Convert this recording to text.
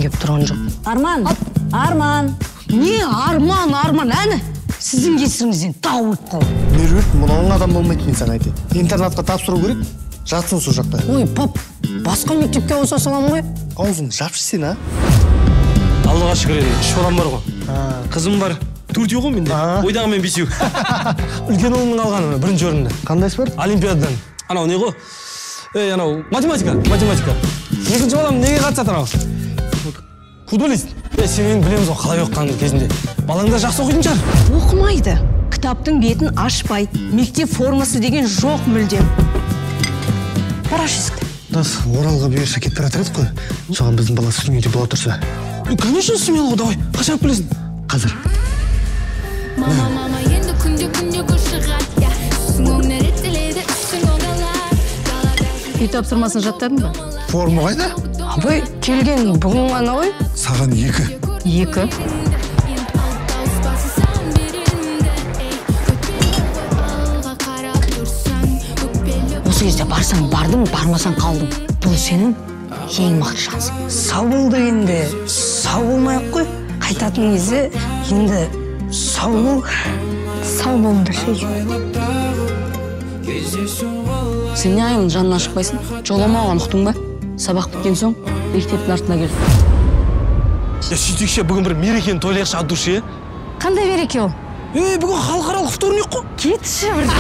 кеп тұрған жоқ. Арман, Арман. Не Арман, әні? Сіздің кесіріңізден тауып қол. Меруерт, мұнауың адам болмайды, мен саған айтайын. Интернатқа тапсыру керек, жатсын сол жақта. Ой, пап, басқа мектепке ауыса салам ғой. Аузың жапшы сен, а? Аллаға шүкір енді, 3 балам бар ғой. Қызым бар, 4 ғой менде. Ойдағы мен 5. Үлкен ұлымның алғаны 1-ші орында. Қандай спорт? Олимпиададан. Анау не ғой? Анау математика. 2-ші балам неге қатысады анау? Футболист. Сен білеміз ғой қалай оқығанын кезінде. Балаңда жақсы оқитын шығар. Оқымайды. Кітаптың бетін ашпай, мектеп формасы деген жоқ мүлдем. Бараш есікті. Дас, Оралға бұйырса кетіп бара тұрады қой. Соған біздің бала сүтін үйде бола тұрса. Конечно, сүмел ғой, давай. Қашан білесің? Қазір. Мама, енді күнде көшіғат, я. Сүсің оңнар еттіледі, үстің оңалар. Үй тапсырмасын жаттадың ба? Форма қайда? Абай, келген бүгін ғана ғой? Саған 2. 2. Осы кезде барсаң бардың, бармасаң қалдың. Бұл сенің ең мықты шансың. Сау болды енді, сау болмай-ақ қой. Қайтатын кезде енді сау бол. Сау болыңдар шейін. Сен не айылын жанына шықпайсың? Жоламауға ұқтың ба? Сабақ біткен соң мектептің артына кел. Сөйтекше бүгін бір мерекені тойлайықшы от души. Қандай мереке ол? Бүгін халықаралық вторник қой. Кетші бір.